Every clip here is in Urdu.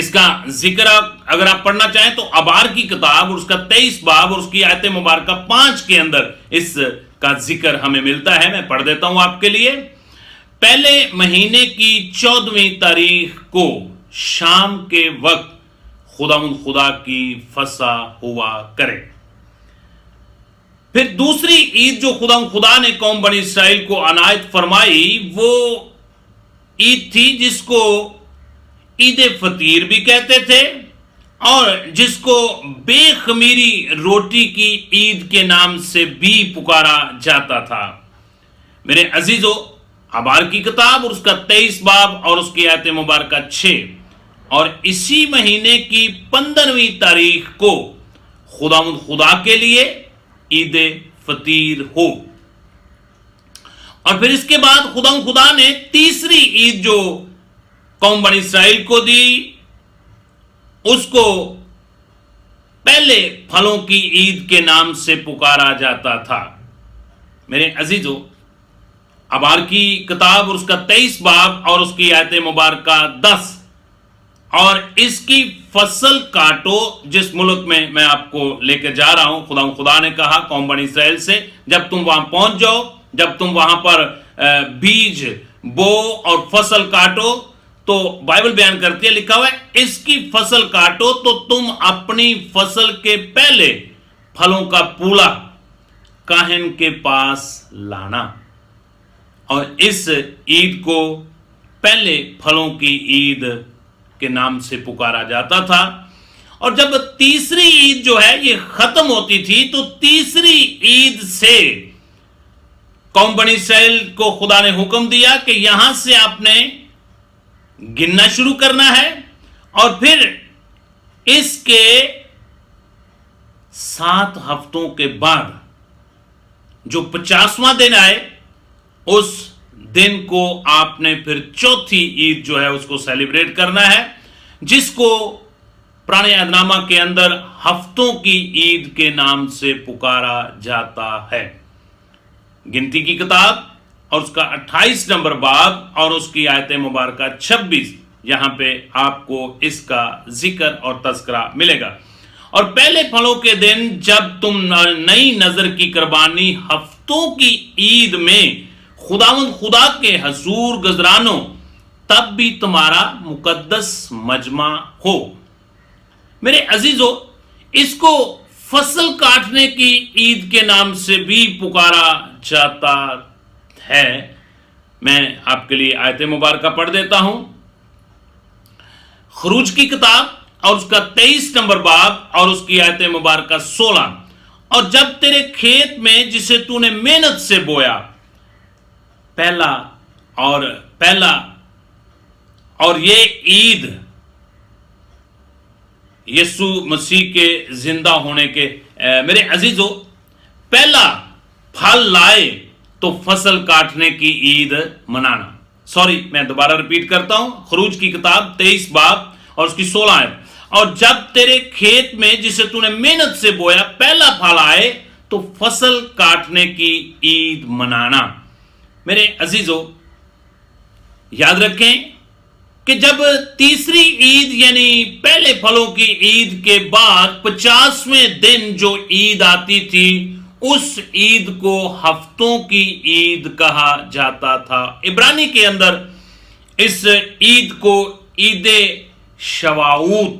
اس کا ذکر اگر آپ پڑھنا چاہیں تو ابار کی کتاب اور اس کا 23 باب اور اس کی آیت مبارکہ 5 کے اندر اس کا ذکر ہمیں ملتا ہے. میں پڑھ دیتا ہوں آپ کے لیے. پہلے مہینے کی 14ویں تاریخ کو شام کے وقت خدا کی فصح ہوا کرے. پھر دوسری عید جو خدا نے قوم بنی اسرائیل کو عنایت فرمائی وہ عید تھی جس کو عید فطیر بھی کہتے تھے اور جس کو بے خمیری روٹی کی عید کے نام سے بھی پکارا جاتا تھا. میرے عزیزو، ابار کی کتاب اور اس کا 23 باب اور اس کی آیت مبارکہ 6 اور اسی مہینے کی 15ویں تاریخ کو خدا کے لیے عید فطیر ہو. اور پھر اس کے بعد خدا نے تیسری عید جو قوم بنی اسرائیل کو دی اس کو پہلے پھلوں کی عید کے نام سے پکارا جاتا تھا. میرے عزیزو، ابار کی کتاب اور اس کا 23 باب اور اس کی آیت مبارکہ 10 اور اس کی فصل کاٹو جس ملک میں آپ کو لے کے جا رہا ہوں. خدا نے کہا قوم بنی اسرائیل سے جب تم وہاں پہنچ جاؤ، جب تم وہاں پر بیج بو اور فصل کاٹو تو بائبل بیان کرتی ہے، لکھا ہوا ہے اس کی فصل کاٹو تو تم اپنی فصل کے پہلے پھلوں کا پولا کاہن کے پاس لانا. اور اس عید کو پہلے پھلوں کی عید کے نام سے پکارا جاتا تھا. اور جب تیسری عید جو ہے یہ ختم ہوتی تھی تو تیسری عید سے قوم بنی اسرائیل کو خدا نے حکم دیا کہ یہاں سے آپ نے گننا شروع کرنا ہے اور پھر اس کے 7 ہفتوں کے بعد جو 50واں دن آئے اس دن کو آپ نے پھر چوتھی عید جو ہے اس کو سیلیبریٹ کرنا ہے، جس کو پرانے عہد نامہ کے اندر ہفتوں کی عید کے نام سے پکارا جاتا ہے. گنتی کی کتاب اور اس کا 28 نمبر باب اور اس کی آیت مبارکہ 26 یہاں پہ آپ کو اس کا ذکر اور تذکرہ ملے گا. اور پہلے پھلوں کے دن جب تم نئی نظر کی قربانی ہفتوں کی عید میں خدا کے حضور گزرانو تب بھی تمہارا مقدس مجمع ہو. میرے عزیزو، اس کو فصل کاٹنے کی عید کے نام سے بھی پکارا جاتا ہے. میں آپ کے لیے آیت مبارکہ پڑھ دیتا ہوں. خروج کی کتاب اور اس کا 23 نمبر باب اور اس کی آیت مبارکہ 16 اور جب تیرے کھیت میں جسے تو نے محنت سے بویا پہلا اور یہ عید یسوع مسیح کے زندہ ہونے کے میرے عزیزو پہلا پھل لائے تو فصل کاٹنے کی عید منانا. میں دوبارہ ریپیٹ کرتا ہوں. خروج کی کتاب 23 باب اور اس کی 16 آیت. اور جب تیرے کھیت میں جسے تو نے محنت سے بویا پہلا پھل آئے تو فصل کاٹنے کی عید منانا. میرے عزیزو یاد رکھیں کہ جب تیسری عید یعنی پہلے پھلوں کی عید کے بعد 50ویں دن جو عید آتی تھی اس عید کو ہفتوں کی عید کہا جاتا تھا. عبرانی کے اندر اس عید کو عید شواؤت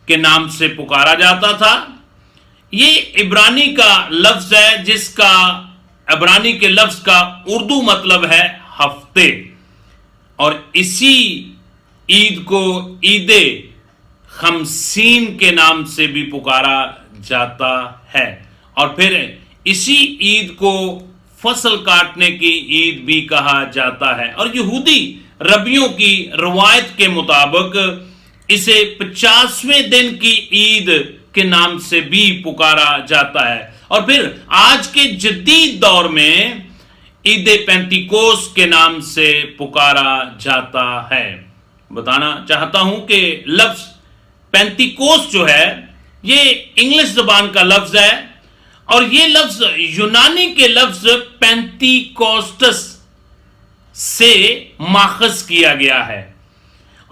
کے نام سے پکارا جاتا تھا. یہ عبرانی کا لفظ ہے جس کا عبرانی کے لفظ کا اردو مطلب ہے ہفتے، اور اسی عید کو عید خمسین کے نام سے بھی پکارا جاتا ہے. اور پھر اسی عید کو فصل کاٹنے کی عید بھی کہا جاتا ہے. اور یہودی ربیوں کی روایت کے مطابق اسے 50ویں دن کی عید کے نام سے بھی پکارا جاتا ہے. اور پھر آج کے جدید دور میں عید پینتیکوس کے نام سے پکارا جاتا ہے. بتانا چاہتا ہوں کہ لفظ پینتیکوس جو ہے یہ انگلش زبان کا لفظ ہے اور یہ لفظ یونانی کے لفظ پینتیکوسٹس سے ماخذ کیا گیا ہے.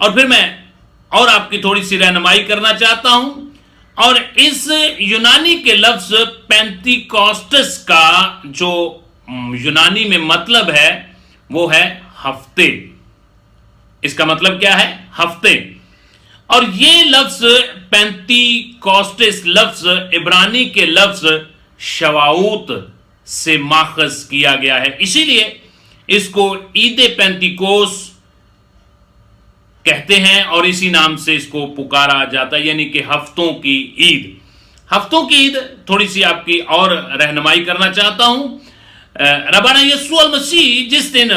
اور پھر میں اور آپ کی تھوڑی سی رہنمائی کرنا چاہتا ہوں. اور اس یونانی کے لفظ پینتیکوسٹس کا جو یونانی میں مطلب ہے وہ ہے ہفتے. اس کا مطلب کیا ہے؟ ہفتے. اور یہ لفظ پینتیکوسٹس لفظ عبرانی کے لفظ شواؤت سے ماخذ کیا گیا ہے. اسی لیے اس کو عید پینتیکوس کہتے ہیں اور اسی نام سے اس کو پکارا جاتا ہے، یعنی کہ ہفتوں کی عید. ہفتوں کی عید تھوڑی سی آپ کی اور رہنمائی کرنا چاہتا ہوں. ربنا یسوع المسیح جس دن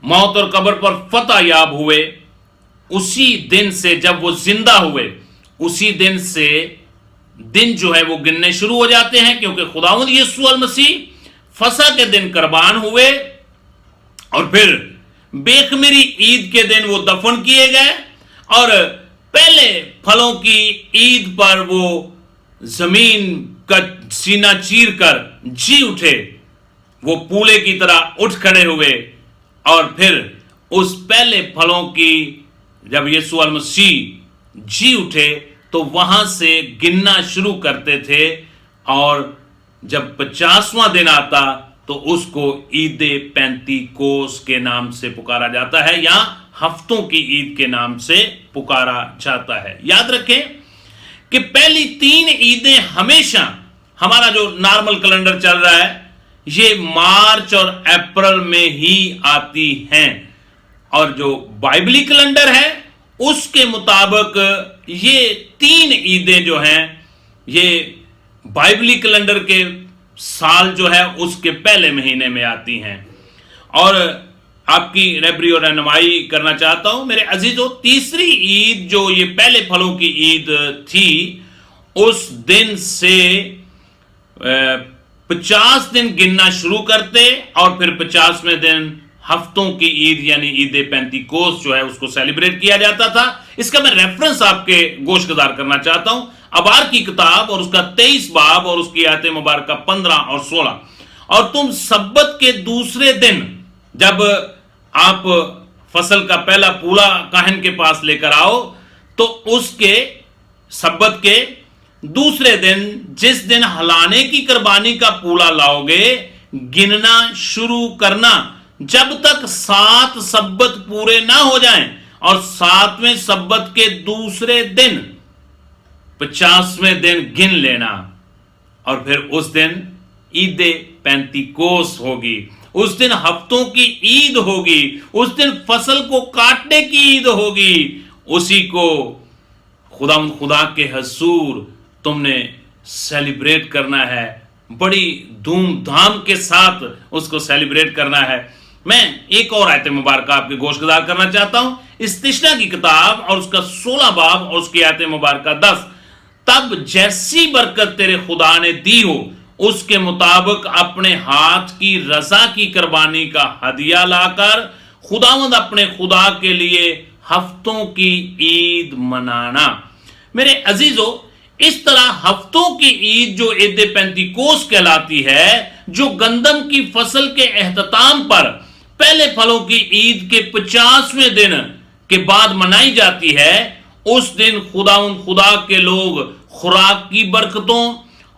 موت اور قبر پر فتح یاب ہوئے، اسی دن سے جب وہ زندہ ہوئے، اسی دن سے دن جو ہے وہ گننے شروع ہو جاتے ہیں، کیونکہ خداوند یسوع المسیح فسح کے دن قربان ہوئے اور پھر بے خمیری عید کے دن وہ دفن کیے گئے، اور پہلے پھلوں کی عید پر وہ زمین کا سینہ چیر کر جی اٹھے، وہ پولے کی طرح اٹھ کھڑے ہوئے، اور پھر اس پہلے پھلوں کی جب یسوع المسیح جی اٹھے تو وہاں سے گننا شروع کرتے تھے، اور جب 50واں دن آتا تو اس کو عید پینتیکوس کے نام سے پکارا جاتا ہے، یا ہفتوں کی عید کے نام سے پکارا جاتا ہے. یاد رکھیں کہ پہلی 3 عیدیں ہمیشہ ہمارا جو نارمل کیلنڈر چل رہا ہے یہ مارچ اور اپریل میں ہی آتی ہیں، اور جو بائبلی کیلنڈر ہے اس کے مطابق یہ 3 عیدیں جو ہیں یہ بائبلی کیلنڈر کے سال جو ہے اس کے پہلے مہینے میں آتی ہیں. اور آپ کی رہبری اور رہنمائی کرنا چاہتا ہوں میرے عزیزو، تیسری عید جو یہ پہلے پھلوں کی عید تھی، اس دن سے 50 دن گننا شروع کرتے، اور پھر 50ویں دن ہفتوں کی عید یعنی عید پینتیکوس جو ہے اس کو سیلیبریٹ کیا جاتا تھا. اس کا میں ریفرنس آپ کے گوش گزار کرنا چاہتا ہوں، ابار کی کتاب اور اس کا 23 باب اور اس کی آیت مبارکہ 15 اور 16. اور تم سبت کے دوسرے دن جب آپ فصل کا پہلا پولا کاہن کے پاس لے کر آؤ تو اس کے سبت کے دوسرے دن جس دن ہلانے کی قربانی کا پولا لاؤ گے گننا شروع کرنا جب تک 7 سبت پورے نہ ہو جائیں، اور 7ویں سبت کے دوسرے دن 50ویں دن گن لینا، اور پھر اس دن عید پینتیکوس ہوگی، اس دن ہفتوں کی عید ہوگی، اس دن فصل کو کاٹنے کی عید ہوگی. اسی کو خدا کے حضور تم نے سیلیبریٹ کرنا ہے، بڑی دھوم دھام کے ساتھ اس کو سیلیبریٹ کرنا ہے. میں ایک اور آیت مبارکہ آپ کے گوش گزار کرنا چاہتا ہوں، استثنا کی کتاب اور اس کا 16 باب اور اس کی آیت مبارکہ 10. تب جیسی برکت تیرے خدا نے دی ہو اس کے مطابق اپنے ہاتھ کی رضا کی قربانی کا ہدیہ لا کر خداوند اپنے خدا کے لیے ہفتوں کی عید منانا. میرے عزیزو، اس طرح ہفتوں کی عید جو عید پینتیکوس کہلاتی ہے، جو گندم کی فصل کے اختتام پر پہلے پھلوں کی عید کے 50ویں دن کے بعد منائی جاتی ہے، اس دن خدا کے لوگ خوراک کی برکتوں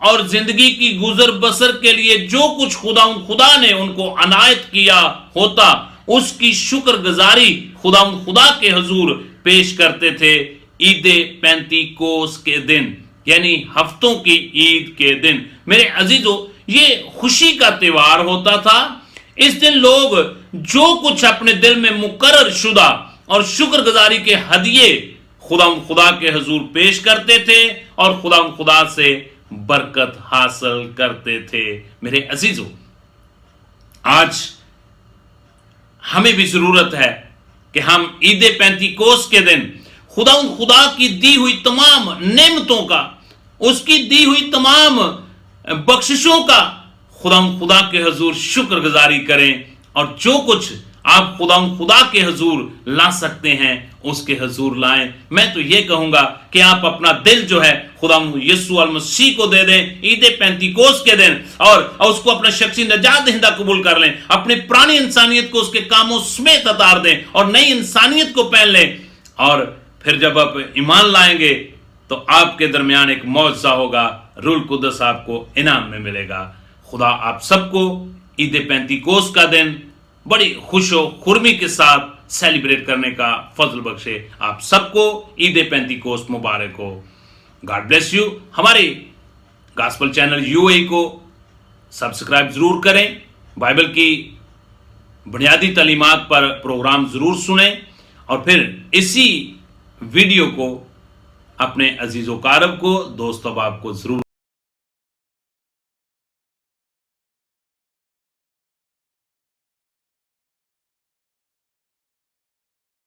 اور زندگی کی گزر بسر کے لیے جو کچھ خدا نے ان کو عنایت کیا ہوتا اس کی شکر گزاری خدا کے حضور پیش کرتے تھے عید پینتیکوس کے دن، یعنی ہفتوں کی عید کے دن. میرے عزیزو، یہ خوشی کا تہوار ہوتا تھا. اس دن لوگ جو کچھ اپنے دل میں مقرر شدہ اور شکر گزاری کے ہدیے خدا کے حضور پیش کرتے تھے اور خدا سے برکت حاصل کرتے تھے. میرے عزیزو، آج ہمیں بھی ضرورت ہے کہ ہم عید پینتیکوس کے دن خدا کی دی ہوئی تمام نعمتوں کا، اس کی دی ہوئی تمام بخششوں کا خدا کے حضور شکر گزاری کریں، اور جو کچھ آپ خدا کے حضور لا سکتے ہیں اس کے حضور لائیں. میں تو یہ کہوں گا کہ آپ اپنا دل جو ہے خدا یسوع المسیح کو دے دیں عید پینتیکوس کے دن، اور اس کو اپنا شخصی نجات دہندہ قبول کر لیں. اپنی پرانی انسانیت کو اس کے کاموں سمیت اتار دیں اور نئی انسانیت کو پہن لیں. اور پھر جب آپ ایمان لائیں گے تو آپ کے درمیان ایک معجزہ ہوگا, روح القدس آپ کو انعام میں ملے گا. خدا آپ سب کو عید پینتیکوس کا دن بڑی خوش و خرمی کے ساتھ سیلیبریٹ کرنے کا فضل بخشے. آپ سب کو عید پینتیکوس مبارک ہو. God bless you. ہمارے گاسپل چینل UAE کو سبسکرائب ضرور کریں. بائبل کی بنیادی تعلیمات پر پروگرام ضرور سنیں, اور پھر اسی ویڈیو کو اپنے عزیز و اقارب کو, دوست احباب کو ضرور